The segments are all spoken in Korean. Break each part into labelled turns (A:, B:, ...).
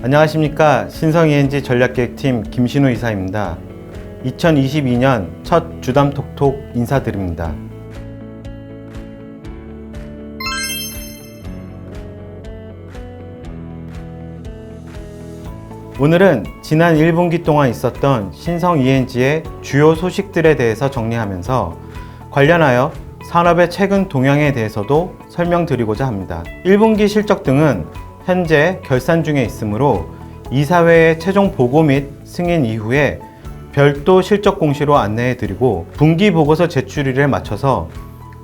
A: 안녕하십니까. 신성ENG 전략계획팀 김신우 이사입니다. 2022년 첫 주담 톡톡 인사드립니다. 오늘은 지난 1분기 동안 있었던 신성ENG의 주요 소식들에 대해서 정리하면서 관련하여 산업의 최근 동향에 대해서도 설명드리고자 합니다. 1분기 실적 등은 현재 결산 중에 있으므로 이사회의 최종 보고 및 승인 이후에 별도 실적 공시로 안내해 드리고 분기 보고서 제출일에 맞춰서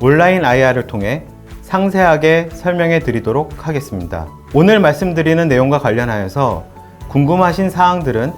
A: 온라인 IR을 통해 상세하게 설명해 드리도록 하겠습니다. 오늘 말씀드리는 내용과 관련하여서 궁금하신 사항들은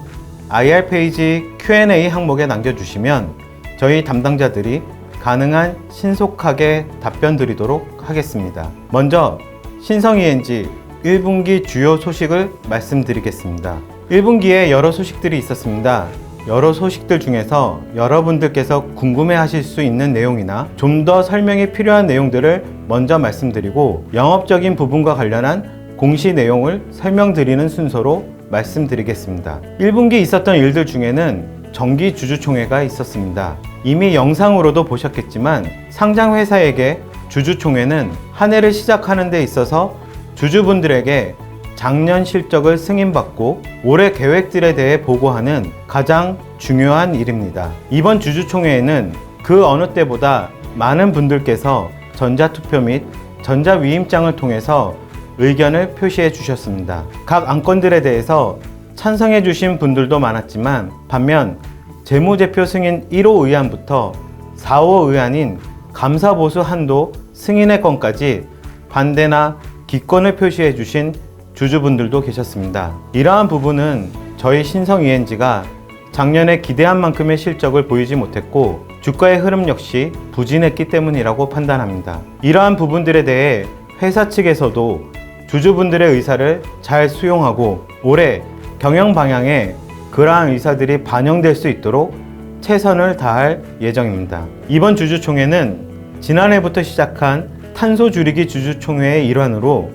A: IR 페이지 Q&A 항목에 남겨주시면 저희 담당자들이 가능한 신속하게 답변 드리도록 하겠습니다. 먼저 신성ENG 1분기 주요 소식을 말씀드리겠습니다. 1분기에 여러 소식들이 있었습니다. 여러 소식들 중에서 여러분들께서 궁금해 하실 수 있는 내용이나 좀 더 설명이 필요한 내용들을 먼저 말씀드리고 영업적인 부분과 관련한 공시 내용을 설명드리는 순서로 말씀드리겠습니다. 1분기 있었던 일들 중에는 정기 주주총회가 있었습니다. 이미 영상으로도 보셨겠지만 상장회사에게 주주총회는 한 해를 시작하는 데 있어서 주주분들에게 작년 실적을 승인받고 올해 계획들에 대해 보고하는 가장 중요한 일입니다. 이번 주주총회에는 그 어느 때보다 많은 분들께서 전자투표 및 전자위임장을 통해서 의견을 표시해 주셨습니다. 각 안건들에 대해서 찬성해 주신 분들도 많았지만 반면 재무제표 승인 1호 의안부터 4호 의안인 감사보수 한도 승인의 건까지 반대나 기권을 표시해 주신 주주분들도 계셨습니다. 이러한 부분은 저희 신성ENG가 작년에 기대한 만큼의 실적을 보이지 못했고 주가의 흐름 역시 부진했기 때문이라고 판단합니다. 이러한 부분들에 대해 회사 측에서도 주주분들의 의사를 잘 수용하고 올해 경영 방향에 그러한 의사들이 반영될 수 있도록 최선을 다할 예정입니다. 이번 주주총회는 지난해부터 시작한 탄소 줄이기 주주총회의 일환으로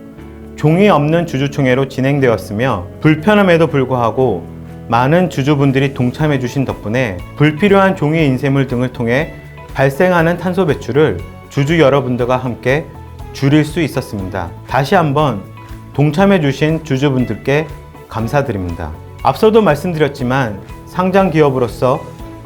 A: 종이 없는 주주총회로 진행되었으며 불편함에도 불구하고 많은 주주분들이 동참해 주신 덕분에 불필요한 종이 인쇄물 등을 통해 발생하는 탄소 배출을 주주 여러분들과 함께 줄일 수 있었습니다. 다시 한번 동참해 주신 주주분들께 감사드립니다. 앞서도 말씀드렸지만 상장 기업으로서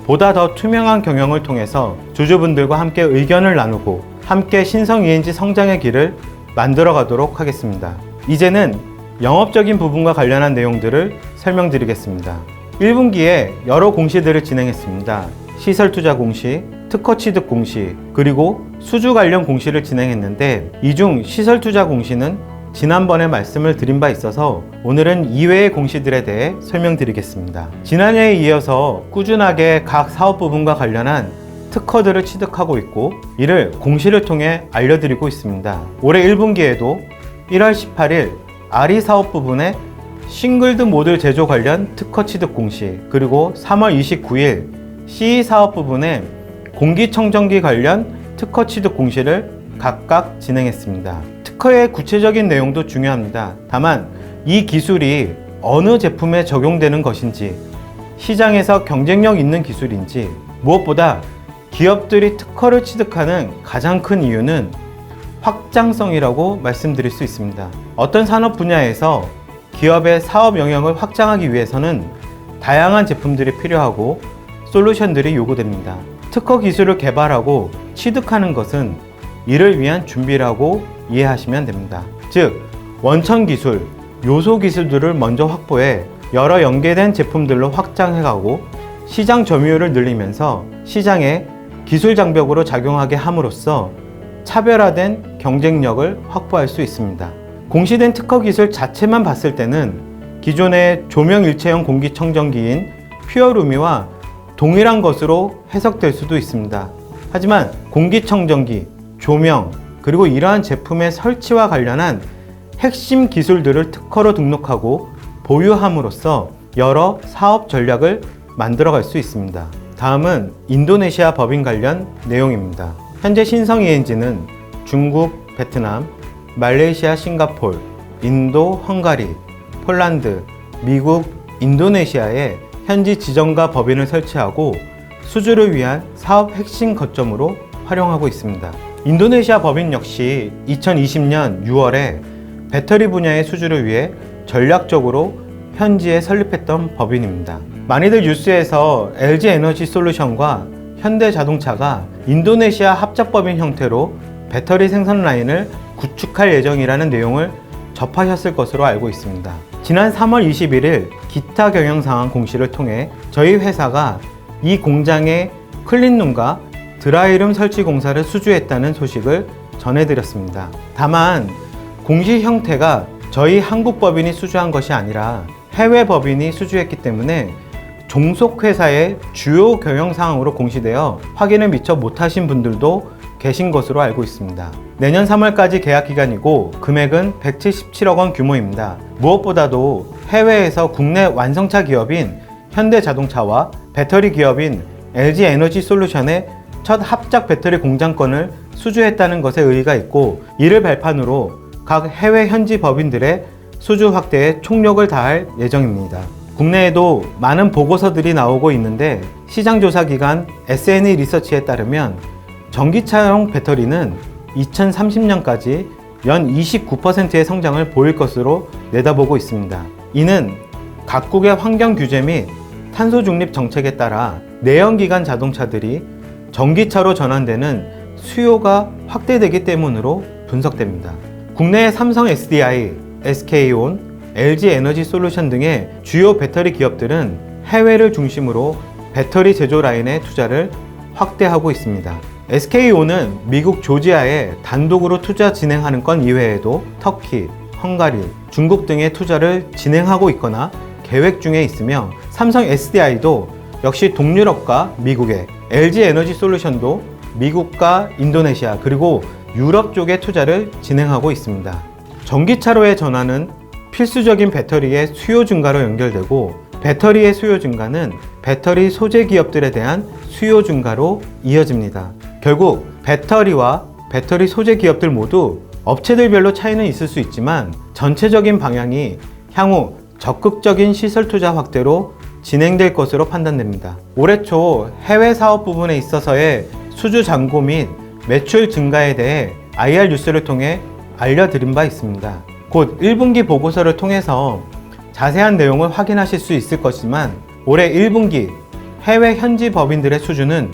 A: 보다 더 투명한 경영을 통해서 주주분들과 함께 의견을 나누고 함께 신성ENG 성장의 길을 만들어 가도록 하겠습니다. 이제는 영업적인 부분과 관련한 내용들을 설명드리겠습니다. 1분기에 여러 공시들을 진행했습니다. 시설투자 공시, 특허취득 공시, 그리고 수주 관련 공시를 진행했는데 이 중 시설투자 공시는 지난번에 말씀을 드린 바 있어서 오늘은 이외의 공시들에 대해 설명드리겠습니다. 지난해에 이어서 꾸준하게 각 사업 부분과 관련한 특허들을 취득하고 있고 이를 공시를 통해 알려드리고 있습니다. 올해 1분기에도 1월 18일 아리 사업 부분의 싱글드 모듈 제조 관련 특허 취득 공시, 그리고 3월 29일 CE 사업 부분의 공기청정기 관련 특허 취득 공시를 각각 진행했습니다. 특허의 구체적인 내용도 중요합니다. 다만 이 기술이 어느 제품에 적용되는 것인지, 시장에서 경쟁력 있는 기술인지, 무엇보다 기업들이 특허를 취득하는 가장 큰 이유는 확장성이라고 말씀드릴 수 있습니다. 어떤 산업 분야에서 기업의 사업 영역을 확장하기 위해서는 다양한 제품들이 필요하고 솔루션들이 요구됩니다. 특허 기술을 개발하고 취득하는 것은 이를 위한 준비라고 이해하시면 됩니다. 즉, 원천 기술, 요소 기술들을 먼저 확보해 여러 연계된 제품들로 확장해가고 시장 점유율을 늘리면서 시장에 기술 장벽으로 작용하게 함으로써 차별화된 경쟁력을 확보할 수 있습니다. 공시된 특허 기술 자체만 봤을 때는 기존의 조명 일체형 공기청정기인 퓨어루미와 동일한 것으로 해석될 수도 있습니다. 하지만 공기청정기, 조명, 그리고 이러한 제품의 설치와 관련한 핵심 기술들을 특허로 등록하고 보유함으로써 여러 사업 전략을 만들어갈 수 있습니다. 다음은 인도네시아 법인 관련 내용입니다. 현재 신성ENG는 중국, 베트남, 말레이시아, 싱가폴, 인도, 헝가리, 폴란드, 미국, 인도네시아에 현지 지점과 법인을 설치하고 수주를 위한 사업 핵심 거점으로 활용하고 있습니다. 인도네시아 법인 역시 2020년 6월에 배터리 분야의 수주를 위해 전략적으로 현지에 설립했던 법인입니다. 많이들 뉴스에서 LG 에너지 솔루션과 현대자동차가 인도네시아 합작법인 형태로 배터리 생산 라인을 구축할 예정이라는 내용을 접하셨을 것으로 알고 있습니다. 지난 3월 21일 기타 경영 상황 공시를 통해 저희 회사가 이 공장의 클린룸과 드라이룸 설치 공사를 수주했다는 소식을 전해드렸습니다. 다만 공시 형태가 저희 한국 법인이 수주한 것이 아니라 해외 법인이 수주했기 때문에 종속회사의 주요 경영 사항으로 공시되어 확인을 미처 못하신 분들도 계신 것으로 알고 있습니다. 내년 3월까지 계약 기간이고 금액은 177억 원 규모입니다. 무엇보다도 해외에서 국내 완성차 기업인 현대자동차와 배터리 기업인 LG 에너지 솔루션의 첫 합작 배터리 공장권을 수주했다는 것에 의의가 있고, 이를 발판으로 각 해외 현지 법인들의 수주 확대에 총력을 다할 예정입니다. 국내에도 많은 보고서들이 나오고 있는데 시장조사기관 SNE 리서치에 따르면 전기차용 배터리는 2030년까지 연 29%의 성장을 보일 것으로 내다보고 있습니다. 이는 각국의 환경 규제 및 탄소 중립 정책에 따라 내연기관 자동차들이 전기차로 전환되는 수요가 확대되기 때문으로 분석됩니다. 국내의 삼성 SDI, SK온, LG 에너지 솔루션 등의 주요 배터리 기업들은 해외를 중심으로 배터리 제조 라인의 투자를 확대하고 있습니다. SK온은 미국 조지아에 단독으로 투자 진행하는 건 이외에도 터키, 헝가리, 중국 등의 투자를 진행하고 있거나 계획 중에 있으며, 삼성 SDI도 역시 동유럽과 미국에, LG 에너지 솔루션도 미국과 인도네시아 그리고 유럽 쪽에 투자를 진행하고 있습니다. 전기차로의 전환은 필수적인 배터리의 수요 증가로 연결되고, 배터리의 수요 증가는 배터리 소재 기업들에 대한 수요 증가로 이어집니다. 결국 배터리와 배터리 소재 기업들 모두 업체들별로 차이는 있을 수 있지만 전체적인 방향이 향후 적극적인 시설 투자 확대로 진행될 것으로 판단됩니다. 올해 초 해외 사업 부분에 있어서의 수주 잔고 및 매출 증가에 대해 IR 뉴스를 통해 알려드린 바 있습니다. 곧 1분기 보고서를 통해서 자세한 내용을 확인하실 수 있을 것이지만, 올해 1분기 해외 현지 법인들의 수주는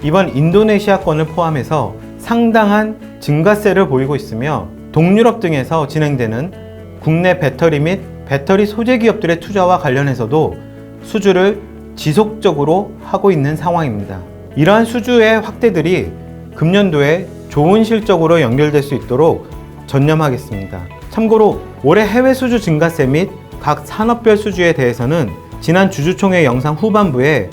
A: 이번 인도네시아권을 포함해서 상당한 증가세를 보이고 있으며, 동유럽 등에서 진행되는 국내 배터리 및 배터리 소재 기업들의 투자와 관련해서도 수주를 지속적으로 하고 있는 상황입니다. 이러한 수주의 확대들이 금년도에 좋은 실적으로 연결될 수 있도록 전념하겠습니다. 참고로 올해 해외 수주 증가세 및 각 산업별 수주에 대해서는 지난 주주총회 영상 후반부에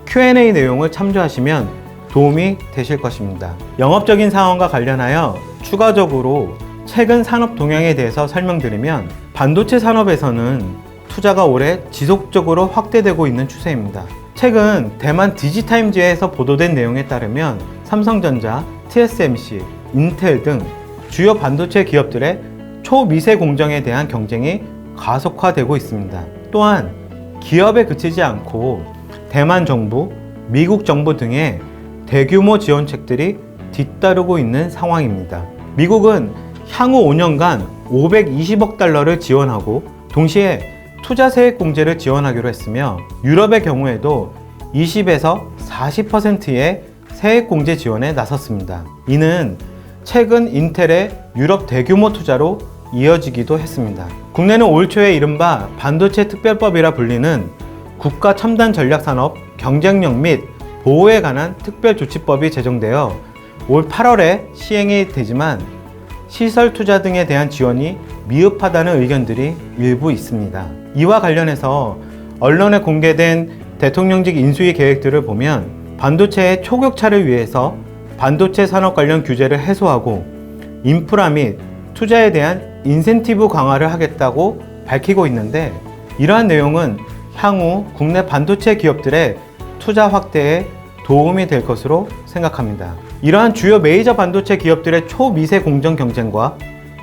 A: Q&A 내용을 참조하시면 도움이 되실 것입니다. 영업적인 사항과 관련하여 추가적으로 최근 산업 동향에 대해서 설명드리면, 반도체 산업에서는 투자가 올해 지속적으로 확대되고 있는 추세입니다. 최근 대만 디지타임즈에서 보도된 내용에 따르면 삼성전자, TSMC, 인텔 등 주요 반도체 기업들의 초미세 공정에 대한 경쟁이 가속화되고 있습니다. 또한 기업에 그치지 않고 대만 정부, 미국 정부 등의 대규모 지원책들이 뒤따르고 있는 상황입니다. 미국은 향후 5년간 520억 달러를 지원하고 동시에 투자 세액 공제를 지원하기로 했으며, 유럽의 경우에도 20에서 40%의 세액 공제 지원에 나섰습니다. 이는 최근 인텔의 유럽 대규모 투자로 이어지기도 했습니다. 국내는 올 초에 이른바 반도체 특별법이라 불리는 국가 첨단 전략 산업 경쟁력 및 보호에 관한 특별조치법이 제정되어 올 8월에 시행이 되지만 시설 투자 등에 대한 지원이 미흡하다는 의견들이 일부 있습니다. 이와 관련해서 언론에 공개된 대통령직 인수위 계획들을 보면 반도체의 초격차를 위해서 반도체 산업 관련 규제를 해소하고 인프라 및 투자에 대한 인센티브 강화를 하겠다고 밝히고 있는데, 이러한 내용은 향후 국내 반도체 기업들의 투자 확대에 도움이 될 것으로 생각합니다. 이러한 주요 메이저 반도체 기업들의 초미세 공정 경쟁과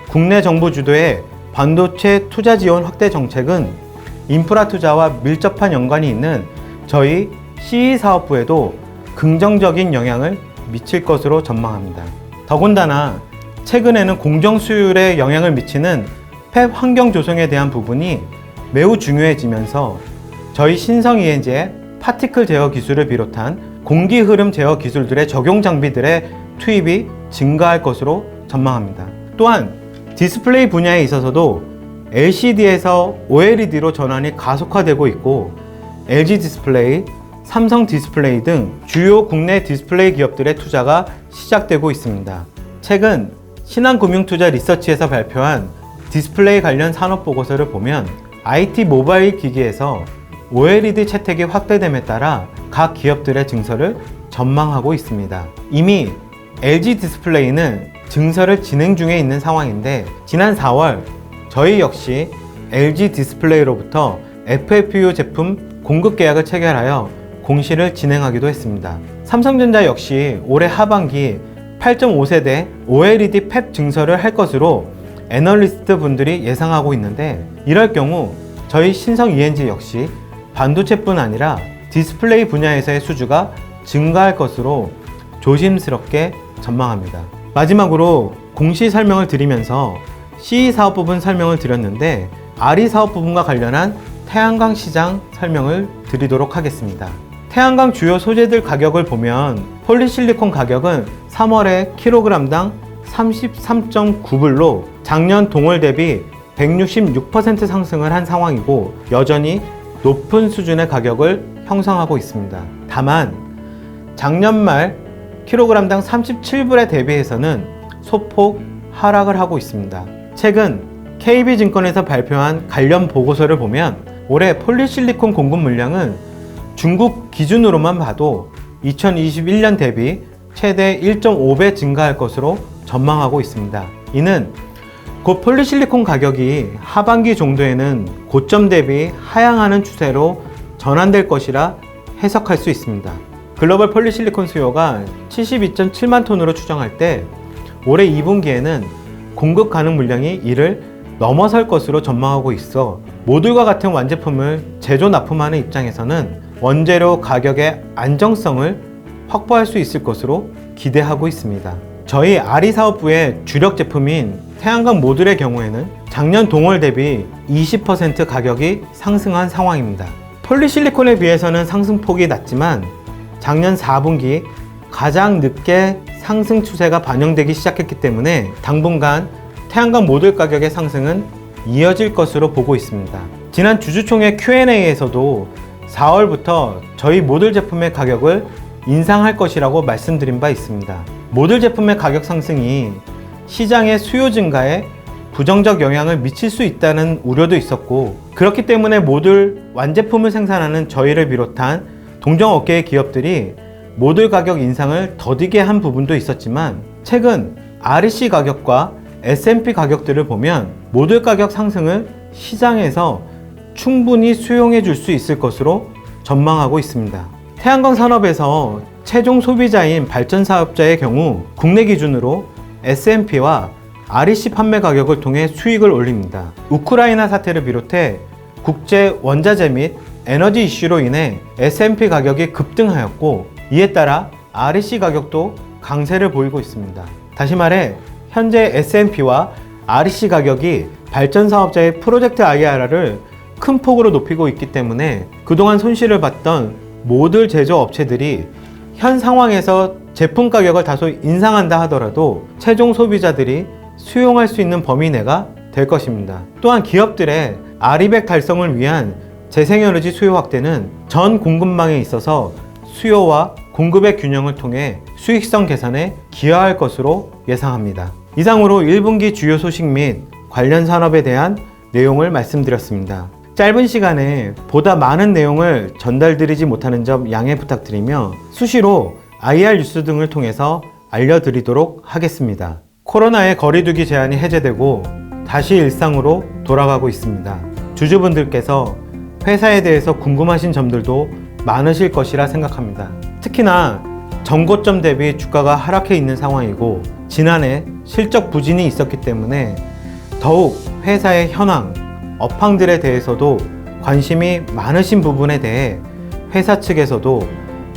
A: 국내 정부 주도의 반도체 투자 지원 확대 정책은 인프라 투자와 밀접한 연관이 있는 저희 CE사업부에도 긍정적인 영향을 미칠 것으로 전망합니다. 더군다나 최근에는 공정 수율에 영향을 미치는 폐 환경 조성에 대한 부분이 매우 중요해지면서 저희 신성 ENG의 파티클 제어 기술을 비롯한 공기 흐름 제어 기술들의 적용 장비들의 투입이 증가할 것으로 전망합니다. 또한 디스플레이 분야에 있어서도 LCD에서 OLED로 전환이 가속화되고 있고 LG 디스플레이, 삼성 디스플레이 등 주요 국내 디스플레이 기업들의 투자가 시작되고 있습니다. 최근 신한금융투자 리서치에서 발표한 디스플레이 관련 산업 보고서를 보면 IT 모바일 기기에서 OLED 채택이 확대됨에 따라 각 기업들의 증설을 전망하고 있습니다. 이미 LG 디스플레이는 증설을 진행 중에 있는 상황인데 지난 4월 저희 역시 LG 디스플레이로부터 FFU 제품 공급 계약을 체결하여 공시를 진행하기도 했습니다. 삼성전자 역시 올해 하반기 8.5세대 OLED 팹 증설을 할 것으로 애널리스트 분들이 예상하고 있는데 이럴 경우 저희 신성 ENG 역시 반도체뿐 아니라 디스플레이 분야에서의 수주가 증가할 것으로 조심스럽게 전망합니다. 마지막으로 공시 설명을 드리면서 CE 사업 부분 설명을 드렸는데 RE 사업 부분과 관련한 태양광 시장 설명을 드리도록 하겠습니다. 태양광 주요 소재들 가격을 보면 폴리실리콘 가격은 3월에 킬로그램당 33.9불로 작년 동월 대비 166% 상승을 한 상황이고 여전히 높은 수준의 가격을 형성하고 있습니다. 다만 작년 말 킬로그램당 37불에 대비해서는 소폭 하락을 하고 있습니다. 최근 KB증권에서 발표한 관련 보고서를 보면 올해 폴리실리콘 공급 물량은 중국 기준으로만 봐도 2021년 대비 최대 1.5배 증가할 것으로 전망하고 있습니다. 이는 곧 폴리실리콘 가격이 하반기 정도에는 고점 대비 하향하는 추세로 전환될 것이라 해석할 수 있습니다. 글로벌 폴리실리콘 수요가 72.7만 톤으로 추정할 때 올해 2분기에는 공급 가능 물량이 이를 넘어설 것으로 전망하고 있어 모듈과 같은 완제품을 제조 납품하는 입장에서는 원재료 가격의 안정성을 확보할 수 있을 것으로 기대하고 있습니다. 저희 RE 사업부의 주력 제품인 태양광 모듈의 경우에는 작년 동월 대비 20% 가격이 상승한 상황입니다. 폴리실리콘에 비해서는 상승폭이 낮지만 작년 4분기 가장 늦게 상승 추세가 반영되기 시작했기 때문에 당분간 태양광 모듈 가격의 상승은 이어질 것으로 보고 있습니다. 지난 주주총회 Q&A에서도 4월부터 저희 모듈 제품의 가격을 인상할 것이라고 말씀드린 바 있습니다. 모듈 제품의 가격 상승이 시장의 수요 증가에 부정적 영향을 미칠 수 있다는 우려도 있었고 그렇기 때문에 모듈 완제품을 생산하는 저희를 비롯한 동종업계의 기업들이 모듈 가격 인상을 더디게 한 부분도 있었지만 최근 REC 가격과 S&P 가격들을 보면 모듈 가격 상승을 시장에서 충분히 수용해 줄 수 있을 것으로 전망하고 있습니다. 태양광 산업에서 최종 소비자인 발전 사업자의 경우 국내 기준으로 S&P와 REC 판매 가격을 통해 수익을 올립니다. 우크라이나 사태를 비롯해 국제 원자재 및 에너지 이슈로 인해 S&P 가격이 급등하였고 이에 따라 REC 가격도 강세를 보이고 있습니다. 다시 말해 현재 S&P와 REC 가격이 발전 사업자의 프로젝트 IRR을 큰 폭으로 높이고 있기 때문에 그동안 손실을 봤던 모듈 제조 업체들이 현 상황에서 제품 가격을 다소 인상한다 하더라도 최종 소비자들이 수용할 수 있는 범위 내가 될 것입니다. 또한 기업들의 RE100 달성을 위한 재생에너지 수요 확대는 전 공급망에 있어서 수요와 공급의 균형을 통해 수익성 개선에 기여할 것으로 예상합니다. 이상으로 1분기 주요 소식 및 관련 산업에 대한 내용을 말씀드렸습니다. 짧은 시간에 보다 많은 내용을 전달드리지 못하는 점 양해 부탁드리며 수시로 IR 뉴스 등을 통해서 알려드리도록 하겠습니다. 코로나의 거리두기 제한이 해제되고 다시 일상으로 돌아가고 있습니다. 주주분들께서 회사에 대해서 궁금하신 점들도 많으실 것이라 생각합니다. 특히나 전고점 대비 주가가 하락해 있는 상황이고 지난해 실적 부진이 있었기 때문에 더욱 회사의 현황, 업황들에 대해서도 관심이 많으신 부분에 대해 회사 측에서도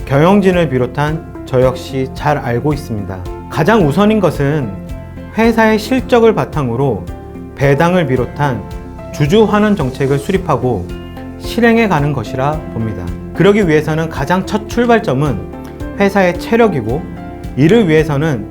A: 경영진을 비롯한 저 역시 잘 알고 있습니다. 가장 우선인 것은 회사의 실적을 바탕으로 배당을 비롯한 주주 환원 정책을 수립하고 실행해 가는 것이라 봅니다. 그러기 위해서는 가장 첫 출발점은 회사의 체력이고, 이를 위해서는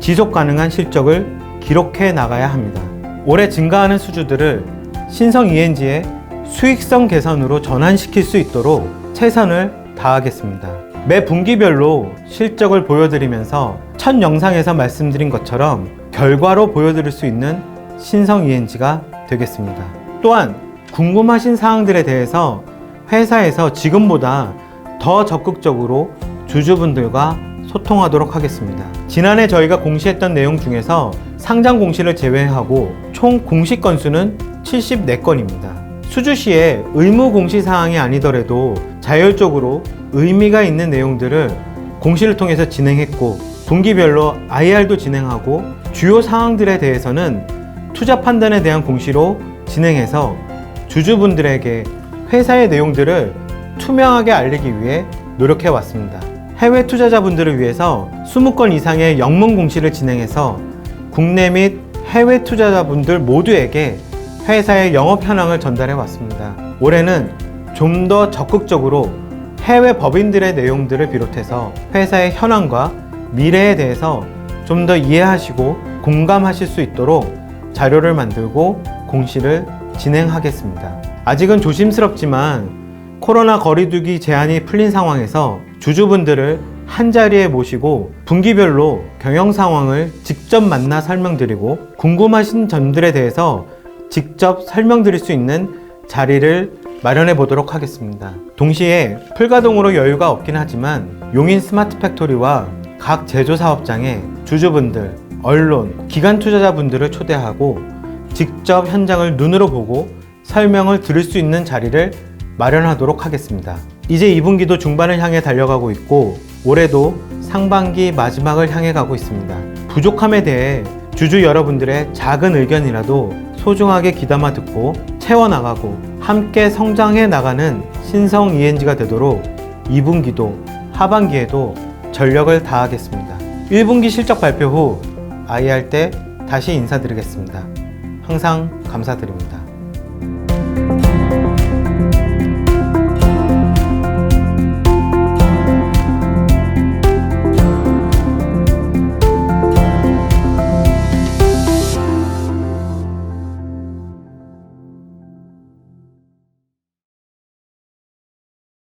A: 지속 가능한 실적을 기록해 나가야 합니다. 올해 증가하는 수주들을 신성 ENG의 수익성 개선으로 전환시킬 수 있도록 최선을 다하겠습니다. 매 분기별로 실적을 보여드리면서 첫 영상에서 말씀드린 것처럼 결과로 보여드릴 수 있는 신성 ENG가 되겠습니다. 또한 궁금하신 사항들에 대해서 회사에서 지금보다 더 적극적으로 주주분들과 소통하도록 하겠습니다. 지난해 저희가 공시했던 내용 중에서 상장 공시를 제외하고 총 공시 건수는 74건입니다. 수주 시에 의무 공시 사항이 아니더라도 자율적으로 의미가 있는 내용들을 공시를 통해서 진행했고, 분기별로 IR도 진행하고, 주요 사항들에 대해서는 투자 판단에 대한 공시로 진행해서 주주분들에게 회사의 내용들을 투명하게 알리기 위해 노력해 왔습니다. 해외 투자자분들을 위해서 20건 이상의 영문 공시를 진행해서 국내 및 해외 투자자분들 모두에게 회사의 영업 현황을 전달해 왔습니다. 올해는 좀 더 적극적으로 해외 법인들의 내용들을 비롯해서 회사의 현황과 미래에 대해서 좀 더 이해하시고 공감하실 수 있도록 자료를 만들고 공시를 진행하겠습니다. 아직은 조심스럽지만 코로나 거리두기 제한이 풀린 상황에서 주주분들을 한자리에 모시고 분기별로 경영 상황을 직접 만나 설명드리고, 궁금하신 점들에 대해서 직접 설명드릴 수 있는 자리를 마련해 보도록 하겠습니다. 동시에 풀가동으로 여유가 없긴 하지만 용인 스마트 팩토리와 각 제조사업장에 주주분들, 언론, 기관 투자자분들을 초대하고 직접 현장을 눈으로 보고 설명을 들을 수 있는 자리를 마련하도록 하겠습니다. 이제 2분기도 중반을 향해 달려가고 있고, 올해도 상반기 마지막을 향해 가고 있습니다. 부족함에 대해 주주 여러분들의 작은 의견이라도 소중하게 귀담아 듣고 채워나가고 함께 성장해 나가는 신성 ENG가 되도록 2분기도 하반기에도 전력을 다하겠습니다. 1분기 실적 발표 후 IR 때 다시 인사드리겠습니다. 항상 감사드립니다.